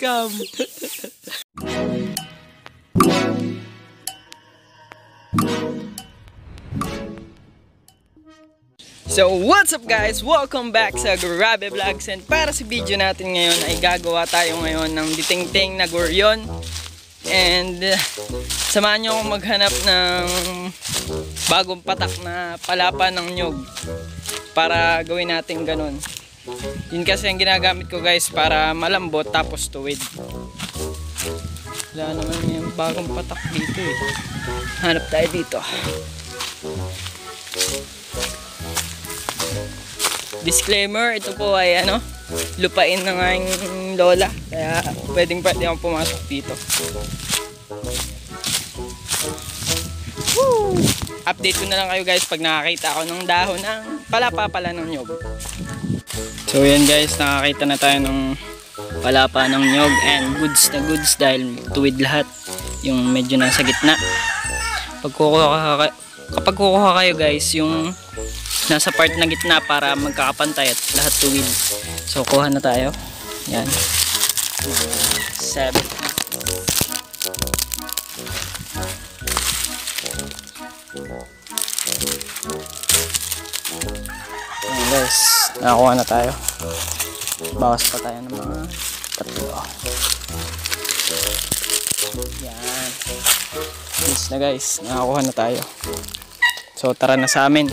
scam. So what's up guys? Welcome back sa Grabe Vlogs, and para sa video natin ngayon ay gagawa tayo ngayon ng ditingting na guryon. And samahan nyo akong maghanap ng bagong patak na palapa ng nyug para gawin natin ganun. Yun kasi ang ginagamit ko guys, para malambot tapos tuwid. Wala naman yung bagong patak dito eh. Hanap tayo dito. Disclaimer, ito po ay lupain ng aking lola, kaya pwede akong pumasok dito. Woo! Update ko na lang kayo guys pag nakakita ako ng dahon ng palapa pala ng nyog. So yan guys, nakakita na tayo ng palapa ng nyog, and goods na goods dahil tuwid lahat, yung medyo nasa gitna. Kapag kukuha kayo guys, yung nasa part na gitna para magkakapantay at lahat tuwid. So kuha na tayo. Yan. 7. Ayan guys, nakakuha na tayo. Bawas pa tayo ng mga 3. Yan. Yes na guys, nakakuha na tayo. So tara na sa amin.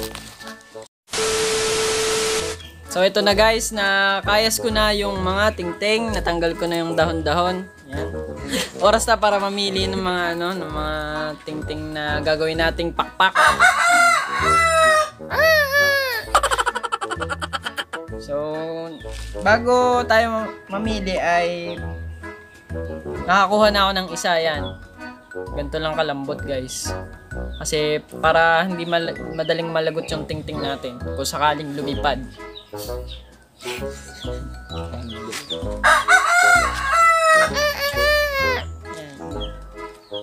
So ito na guys, nakayas ko na yung mga tingting, natanggal ko na yung dahon-dahon. Yan. Oras na para mamili ng mga ng mga tingting na gagawin nating pakpak. So bago tayo mamili ay nakakuha na ako ng isa. Yan. Ganito lang kalambot guys. Kasi para hindi madaling malagot yung tingting natin kung sakaling lumipad.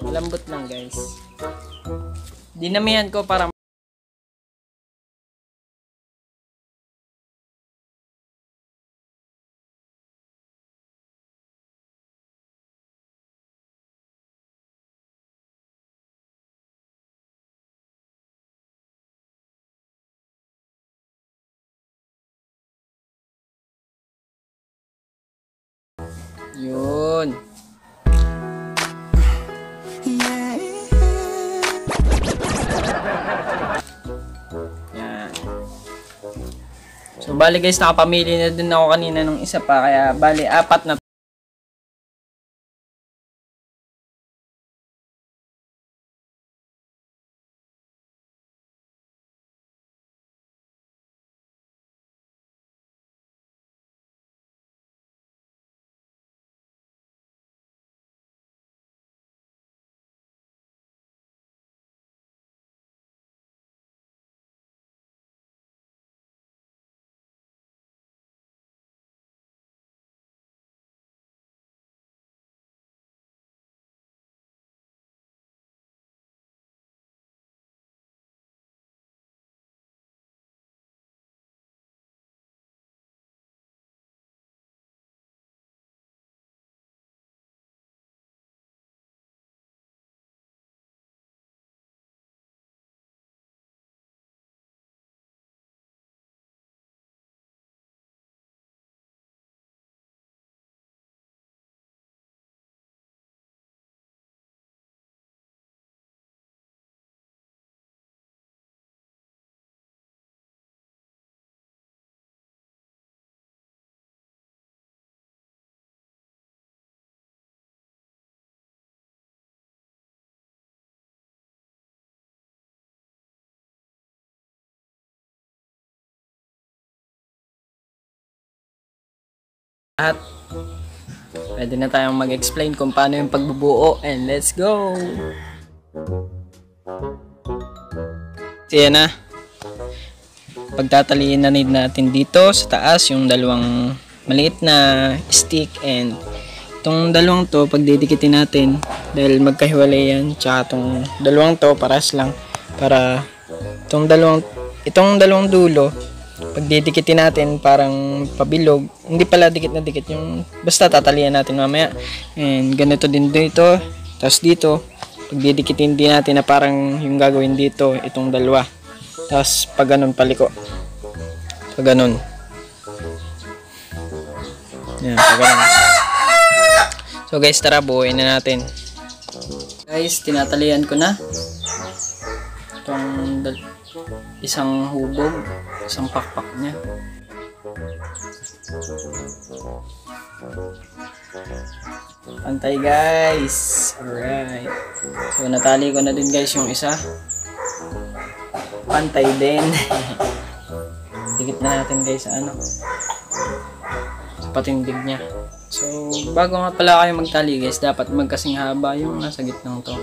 Lambot lang guys. Dinamihan ko para yun. Yan. So bali guys, nakapamili na din ako kanina ng isa pa, kaya bali 4 na. At pwede na tayong mag-explain kung paano yung pagbubuo, and let's go! So yan na. Pagtataliin na need natin dito sa taas yung dalawang maliit na stick, and itong dalawang to pagdidikitin natin dahil magkahiwalay yan, tsaka itong dalawang to paras lang, para itong dalawang dulo pag didikitin natin parang pabilog, hindi pala dikit na dikit yung basta tatalian natin mamaya. And ganito din dito, tapos dito pag didikitin din natin na parang yung gagawin dito, itong dalawa. Tapos pag ganun paliko, pag ganun, yan, pag ganun. So guys, tara buuin na natin. Guys, tinatalian ko na itong isang hubog, isang pakpak niya. Pantay guys. Alright. So natali ko na din guys yung isa. Pantay din. Dikit na natin guys sa ano, sa patindig niya. So bago nga pala kayo magtali guys, dapat magkasing haba yung nasa gitnang to.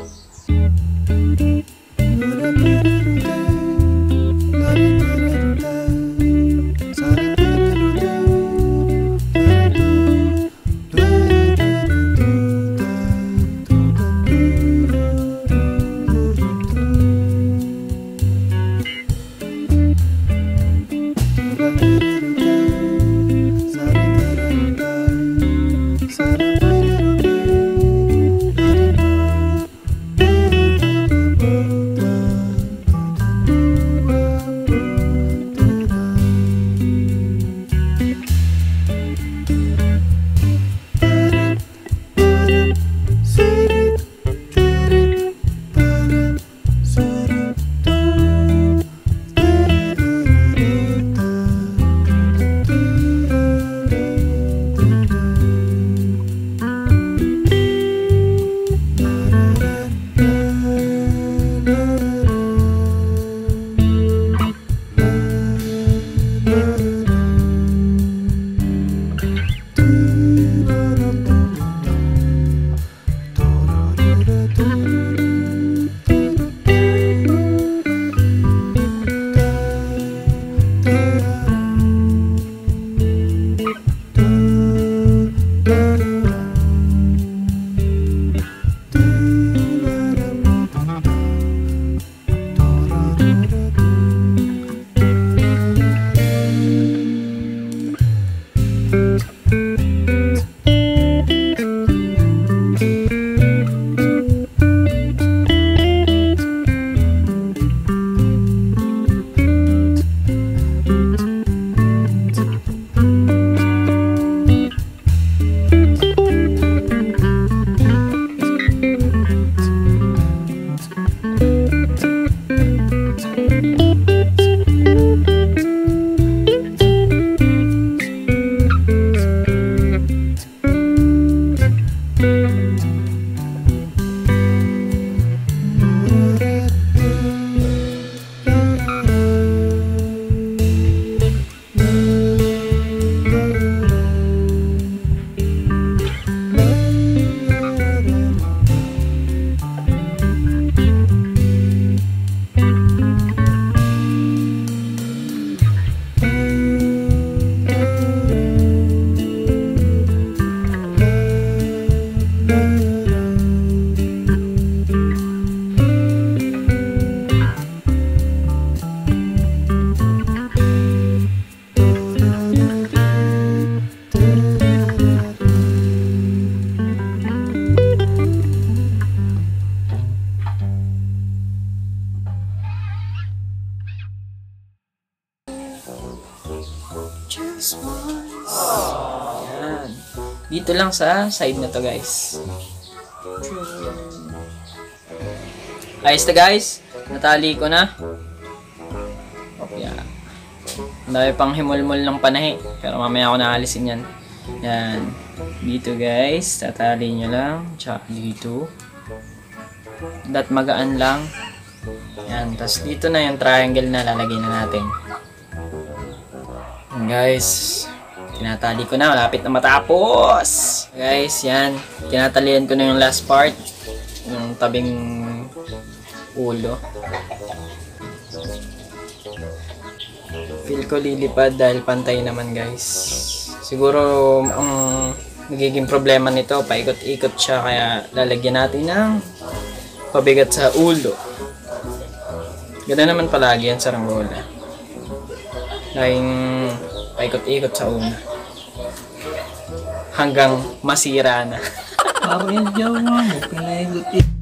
Yan. Dito lang sa side na to guys. Ayos na guys. Natali ko na. Yeah. Ang dami pang himulmul ng panahi. Pero mamaya ako naalisin yan. Yan. Dito guys. Tatali nyo lang. Tsaka dito. Dat magaan lang. Yan. Tapos dito na yung triangle na lalagay na natin. Yan guys. Tinatali ko na. Malapit na matapos. Guys, yan. Tinatalian ko na yung last part. Yung tabing ulo. Feel ko lilipad dahil pantay naman guys. Siguro ang magiging problema nito, paikot-ikot siya, kaya lalagyan natin ng pabigat sa ulo. Ganda naman palagi yan sa ranggola. Laging paikot-ikot sa una. Hanggang masira na. Ako yung jawa mo, pinaikot